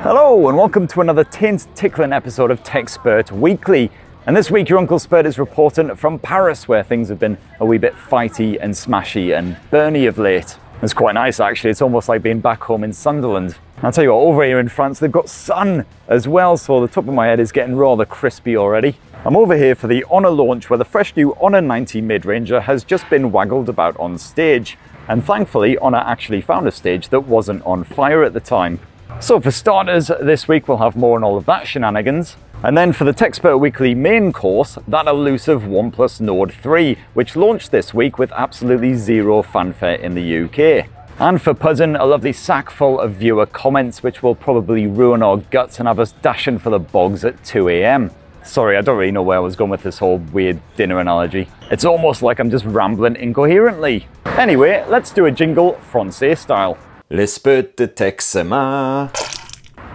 Hello and welcome to another taint-tickling episode of TechSpurt Weekly. And this week your Uncle Spurt is reporting from Paris, where things have been a wee bit fighty and smashy and burny of late. It's quite nice actually, it's almost like being back home in Sunderland. I'll tell you what, over here in France they've got sun as well, so the top of my head is getting rather crispy already. I'm over here for the Honor launch, where the fresh new Honor 90 mid-ranger has just been waggled about on stage. And thankfully Honor actually found a stage that wasn't on fire at the time. So for starters, this week we'll have more on all of that shenanigans. And then for the TechSpurt Weekly main course, that elusive OnePlus Nord 3, which launched this week with absolutely zero fanfare in the UK. And for pudding, a lovely sack full of viewer comments, which will probably ruin our guts and have us dashing for the bogs at 2 AM. Sorry, I don't really know where I was going with this whole weird dinner analogy. It's almost like I'm just rambling incoherently. Anyway, let's do a jingle Francais style. Les Spurt de Texema.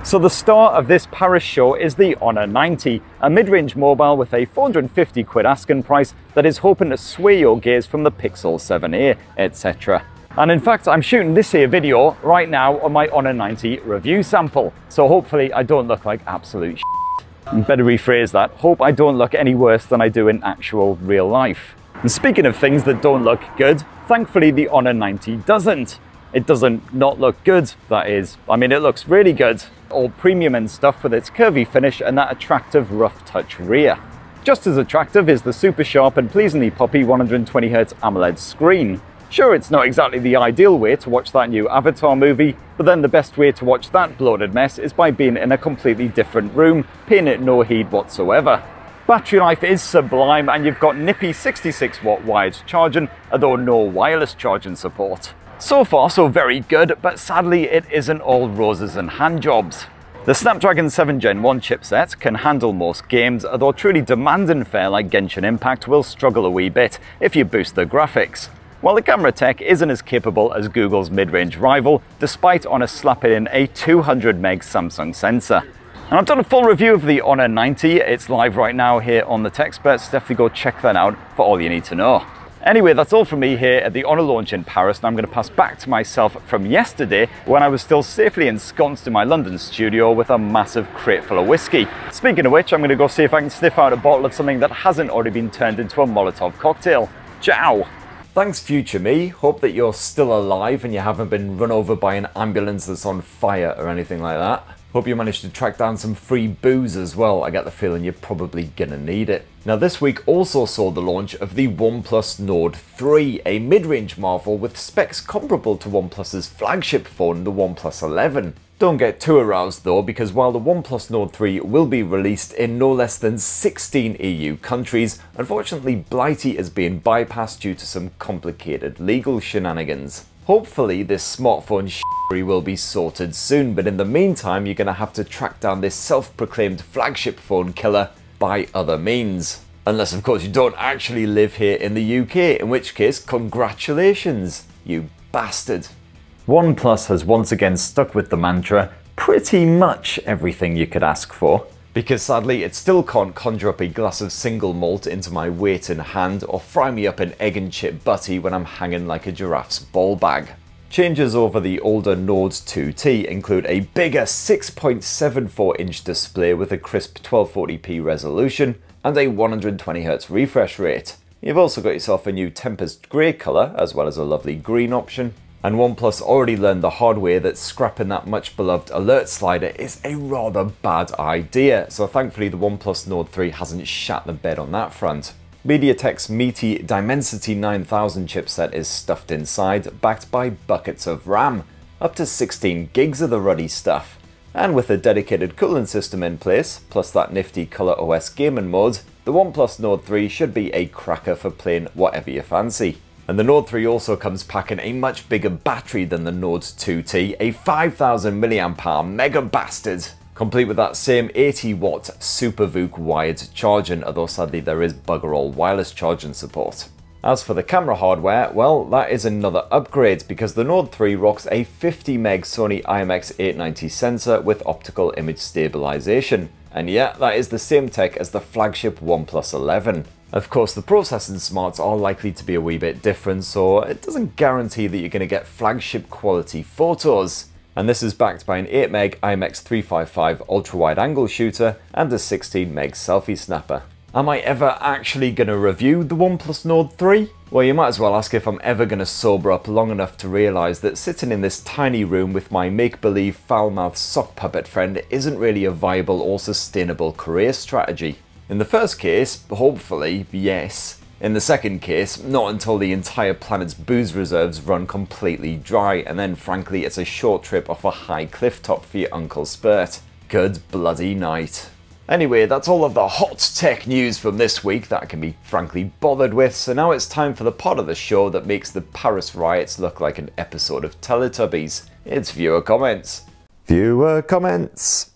So the star of this Paris show is the Honor 90, a mid-range mobile with a 450 quid asking price that is hoping to sway your gaze from the Pixel 7a, etc. And in fact, I'm shooting this here video right now on my Honor 90 review sample, so hopefully I don't look like absolute shit. Better rephrase that, hope I don't look any worse than I do in actual real life. And speaking of things that don't look good, thankfully the Honor 90 doesn't. It doesn't not look good, that is. I mean, it looks really good. All premium and stuff with its curvy finish and that attractive rough touch rear. Just as attractive is the super sharp and pleasingly poppy 120Hz AMOLED screen. Sure, it's not exactly the ideal way to watch that new Avatar movie, but then the best way to watch that bloated mess is by being in a completely different room, paying it no heed whatsoever. Battery life is sublime and you've got nippy 66-watt wired charging, although no wireless charging support. So far so very good, but sadly it isn't all roses and handjobs. The Snapdragon 7 Gen 1 chipset can handle most games, although truly demanding fare like Genshin Impact will struggle a wee bit if you boost the graphics. While the camera tech isn't as capable as Google's mid-range rival, despite Honor slapping in a 200 meg Samsung sensor. And I've done a full review of the Honor 90, it's live right now here on the TechSpurt, so definitely go check that out for all you need to know. Anyway, that's all from me here at the Honor launch in Paris, and I'm going to pass back to myself from yesterday when I was still safely ensconced in my London studio with a massive crate full of whiskey. Speaking of which, I'm going to go see if I can sniff out a bottle of something that hasn't already been turned into a Molotov cocktail. Ciao! Thanks future me, hope that you're still alive and you haven't been run over by an ambulance that's on fire or anything like that. Hope you managed to track down some free booze as well, I get the feeling you're probably gonna need it. Now this week also saw the launch of the OnePlus Nord 3, a mid-range marvel with specs comparable to OnePlus's flagship phone, the OnePlus 11. Don't get too aroused though, because while the OnePlus Nord 3 will be released in no less than 16 EU countries, unfortunately Blighty is being bypassed due to some complicated legal shenanigans. Hopefully this smartphone will be sorted soon, but in the meantime you're going to have to track down this self-proclaimed flagship phone killer by other means. Unless of course you don't actually live here in the UK, in which case congratulations, you bastard. OnePlus has once again stuck with the mantra, pretty much everything you could ask for. Because sadly it still can't conjure up a glass of single malt into my waiting hand or fry me up an egg and chip butty when I'm hanging like a giraffe's ball bag. Changes over the older Nord 2T include a bigger 6.74 inch display with a crisp 1240p resolution and a 120Hz refresh rate. You've also got yourself a new Tempest Grey colour as well as a lovely green option. And OnePlus already learned the hard way that scrapping that much beloved alert slider is a rather bad idea, so thankfully the OnePlus Nord 3 hasn't shat the bed on that front. Mediatek's meaty Dimensity 9000 chipset is stuffed inside, backed by buckets of RAM, up to 16 gigs of the ruddy stuff. And with a dedicated cooling system in place, plus that nifty ColorOS gaming mode, the OnePlus Nord 3 should be a cracker for playing whatever you fancy. And the Nord 3 also comes packing a much bigger battery than the Nord 2T, a 5000 mAh mega bastard, complete with that same 80-watt Super VOOC wired charging, although sadly there is bugger all wireless charging support. As for the camera hardware, well, that is another upgrade because the Nord 3 rocks a 50 meg Sony IMX890 sensor with optical image stabilization. And yeah, that is the same tech as the flagship OnePlus 11. Of course, the processing smarts are likely to be a wee bit different, so it doesn't guarantee that you're going to get flagship quality photos. and this is backed by an 8 meg IMX355 ultra-wide angle shooter and a 16 meg selfie snapper. Am I ever actually going to review the OnePlus Nord 3? Well, you might as well ask if I'm ever going to sober up long enough to realise that sitting in this tiny room with my make-believe foul-mouthed sock puppet friend isn't really a viable or sustainable career strategy. In the first case, hopefully, yes. In the second case, not until the entire planet's booze reserves run completely dry, and then frankly it's a short trip off a high cliff top for your Uncle Spurt. Good bloody night. Anyway, that's all of the hot tech news from this week that I can be frankly bothered with, so now it's time for the part of the show that makes the Paris riots look like an episode of Teletubbies. It's viewer comments. Viewer comments.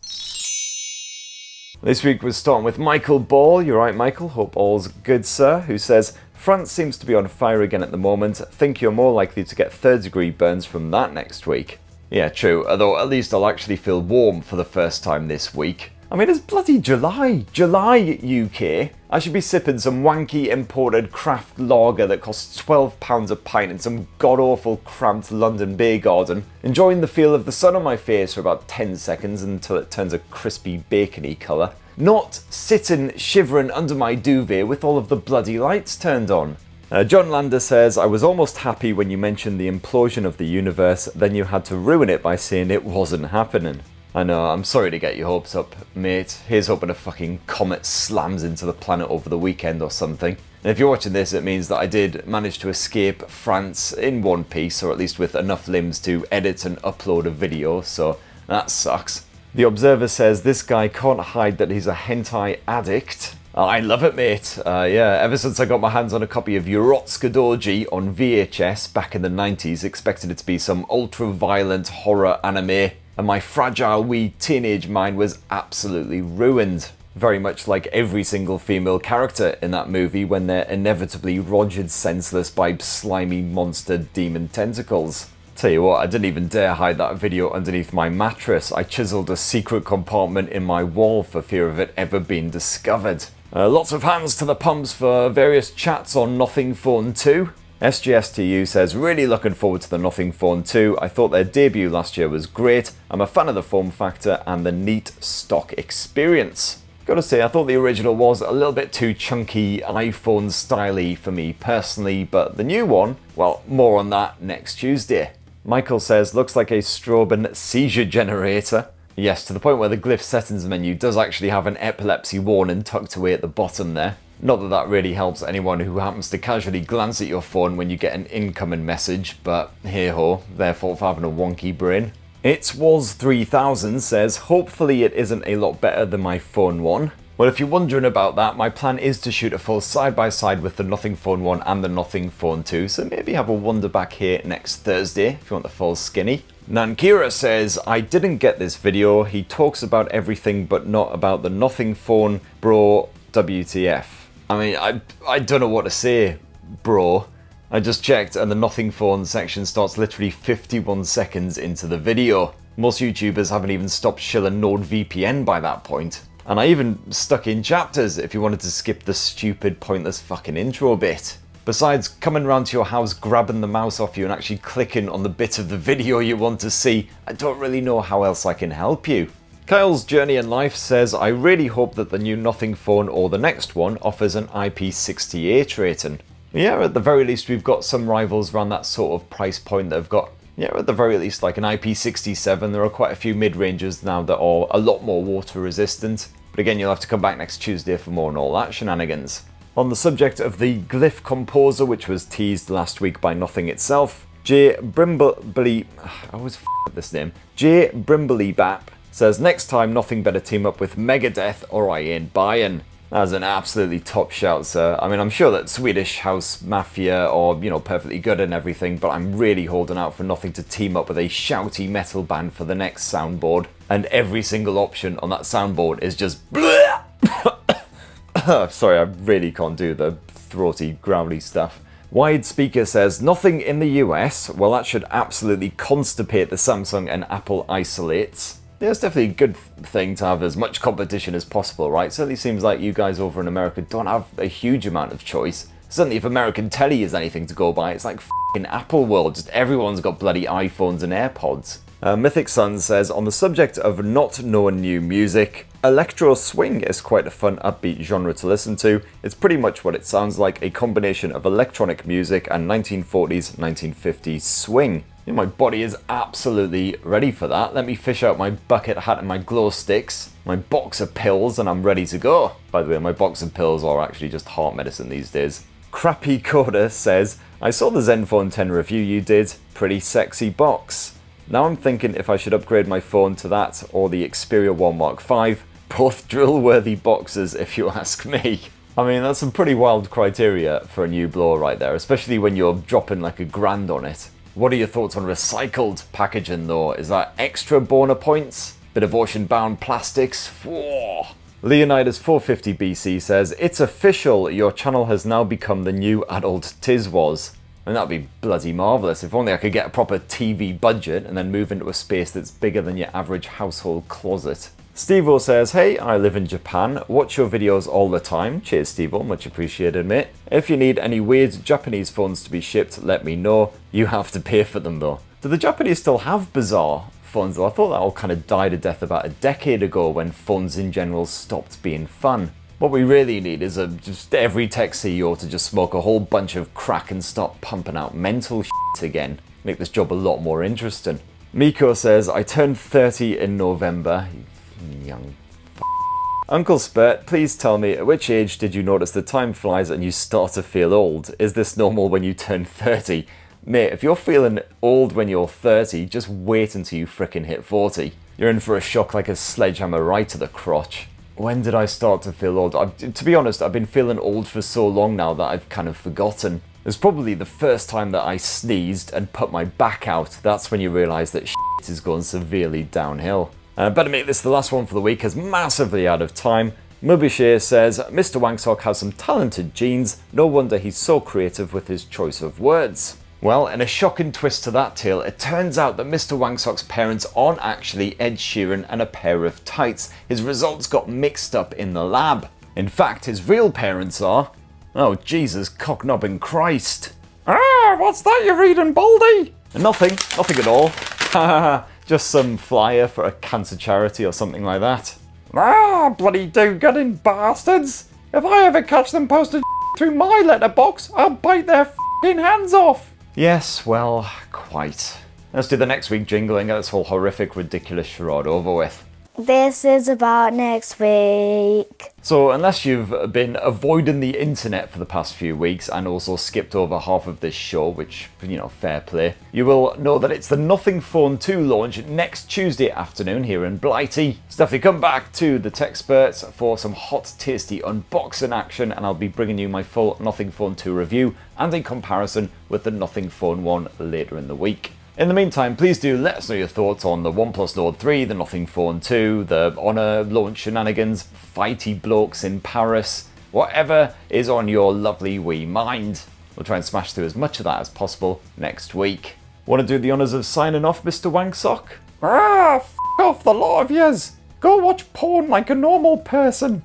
This week we're starting with Michael Ball. You're right, Michael, hope all's good, sir, who says, France seems to be on fire again at the moment. Think you're more likely to get third-degree burns from that next week. Yeah, true, although at least I'll actually feel warm for the first time this week. I mean, it's bloody July. July, UK. I should be sipping some wanky imported craft lager that costs £12 a pint in some god-awful cramped London beer garden, enjoying the feel of the sun on my face for about 10 seconds until it turns a crispy bacony colour. Not sitting shivering under my duvet with all of the bloody lights turned on. John Lander says, I was almost happy when you mentioned the implosion of the universe, then you had to ruin it by saying it wasn't happening. I know, I'm sorry to get your hopes up, mate. Here's hoping a fucking comet slams into the planet over the weekend or something. And if you're watching this, it means that I did manage to escape France in one piece, or at least with enough limbs to edit and upload a video, so that sucks. The Observer says, this guy can't hide that he's a hentai addict. I love it, mate. Yeah, ever since I got my hands on a copy of Urotsukadoji on VHS back in the 90s, expected it to be some ultra-violent horror anime, and my fragile wee teenage mind was absolutely ruined. Very much like every single female character in that movie when they're inevitably rogered senseless by slimy monster demon tentacles. Tell you what, I didn't even dare hide that video underneath my mattress. I chiseled a secret compartment in my wall for fear of it ever being discovered. Lots of hands to the pumps for various chats on Nothing Phone 2. SGSTU says, really looking forward to the Nothing Phone 2. I thought their debut last year was great. I'm a fan of the form factor and the neat stock experience. Gotta say, I thought the original was a little bit too chunky, iPhone styly for me personally, but the new one, well, more on that next Tuesday. Michael says, looks like a Strobin seizure generator. Yes, to the point where the glyph settings menu does actually have an epilepsy warning tucked away at the bottom there. Not that that really helps anyone who happens to casually glance at your phone when you get an incoming message, but hey-ho, their fault for having a wonky brain. It was 3000 says, hopefully it isn't a lot better than my phone 1. Well, if you're wondering about that, my plan is to shoot a full side-by-side with the Nothing Phone 1 and the Nothing Phone 2, so maybe have a wander back here next Thursday if you want the full skinny. Nankira says, I didn't get this video, he talks about everything but not about the Nothing Phone, bro, WTF. I mean, I don't know what to say, bro. I just checked and the Nothing Phone section starts literally 51 seconds into the video. Most YouTubers haven't even stopped shilling NordVPN by that point. And I even stuck in chapters if you wanted to skip the stupid, pointless fucking intro bit. Besides coming round to your house, grabbing the mouse off you and actually clicking on the bit of the video you want to see, I don't really know how else I can help you. Kyle's Journey in Life says, I really hope that the new Nothing Phone or the next one offers an IP68 rating. Yeah, at the very least we've got some rivals around that sort of price point that have got, yeah, at the very least like an IP67. There are quite a few mid-rangers now that are a lot more water resistant. But again, you'll have to come back next Tuesday for more on all that shenanigans. On the subject of the Glyph Composer, which was teased last week by Nothing itself, Jay Brimbley, I always f up this name, Jay Brimbley Bap says, next time Nothing better team up with Megadeth or I ain't buying. That's an absolutely top shout, sir. I mean, I'm sure that Swedish House Mafia are, you know, perfectly good and everything, but I'm really holding out for Nothing to team up with a shouty metal band for the next soundboard. And every single option on that soundboard is just sorry, I really can't do the throaty, growly stuff. Wide Speaker says, Nothing in the US? Well, that should absolutely constipate the Samsung and Apple isolates. Yeah, it's definitely a good thing to have as much competition as possible, right? Certainly seems like you guys over in America don't have a huge amount of choice. Certainly if American telly is anything to go by, it's like f***ing Apple world. Just everyone's got bloody iPhones and AirPods. Mythic Sun says, on the subject of not knowing new music, electro swing is quite a fun upbeat genre to listen to. It's pretty much what it sounds like, a combination of electronic music and 1940s, 1950s swing. My body is absolutely ready for that. Let me fish out my bucket hat and my glow sticks, my box of pills, and I'm ready to go. By the way, my box of pills are actually just heart medicine these days. Crappy Coda says, I saw the Zenfone 10 review you did. Pretty sexy box. Now I'm thinking if I should upgrade my phone to that or the Xperia 1 Mark V. Both drill-worthy boxes if you ask me. I mean, that's some pretty wild criteria for a new blower right there, especially when you're dropping like $1,000 on it. What are your thoughts on recycled packaging though? Is that extra boner points? Bit of ocean-bound plastics? Whoa. Leonidas 450 BC says, it's official, your channel has now become the new adult Tiz was. And that'd be bloody marvellous. If only I could get a proper TV budget and then move into a space that's bigger than your average household closet. Steve-O says, hey, I live in Japan, watch your videos all the time. Cheers, Steve-O, much appreciated, mate. If you need any weird Japanese phones to be shipped, let me know. You have to pay for them though. Do the Japanese still have bizarre phones though? I thought that all kind of died a death about a decade ago when phones in general stopped being fun. What we really need is just every tech CEO to just smoke a whole bunch of crack and start pumping out mental shit again. Make this job a lot more interesting. Miko says, I turned 30 in November. Young Uncle Spurt, please tell me, at which age did you notice the time flies and you start to feel old? Is this normal when you turn 30? Mate, if you're feeling old when you're 30, just wait until you frickin' hit 40. You're in for a shock like a sledgehammer right to the crotch. When did I start to feel old? To be honest, I've been feeling old for so long now that I've kind of forgotten. It was probably the first time that I sneezed and put my back out. That's when you realise that shit is going severely downhill. Better make this the last one for the week, as massively out of time. Mubishir says, Mr. Wangsock has some talented genes. No wonder he's so creative with his choice of words. Well, in a shocking twist to that tale, it turns out that Mr. Wangsock's parents aren't actually Ed Sheeran and a pair of tights. His results got mixed up in the lab. In fact, his real parents are... Oh, Jesus, cocknobbing Christ. Ah, what's that you're reading, Baldy? Nothing at all. Just some flyer for a cancer charity or something like that. Ah, bloody do-gooding bastards. If I ever catch them posting through my letterbox, I'll bite their f***ing hands off. Yes, well, quite. Let's do the next week jingle and get this whole horrific, ridiculous charade over with. This is about next week. So unless you've been avoiding the internet for the past few weeks and also skipped over half of this show, which, you know, fair play, you will know that it's the Nothing Phone 2 launch next Tuesday afternoon here in Blighty. So definitely come back to the Techsperts for some hot, tasty unboxing action, and I'll be bringing you my full Nothing Phone 2 review and a comparison with the Nothing Phone 1 later in the week. In the meantime, please do let us know your thoughts on the OnePlus Nord 3, the Nothing Phone 2, the Honor launch shenanigans, fighty blokes in Paris, whatever is on your lovely wee mind. We'll try and smash through as much of that as possible next week. Want to do the honours of signing off, Mr. Wangsock? Ah, f*** off the lot of yous! Go watch porn like a normal person!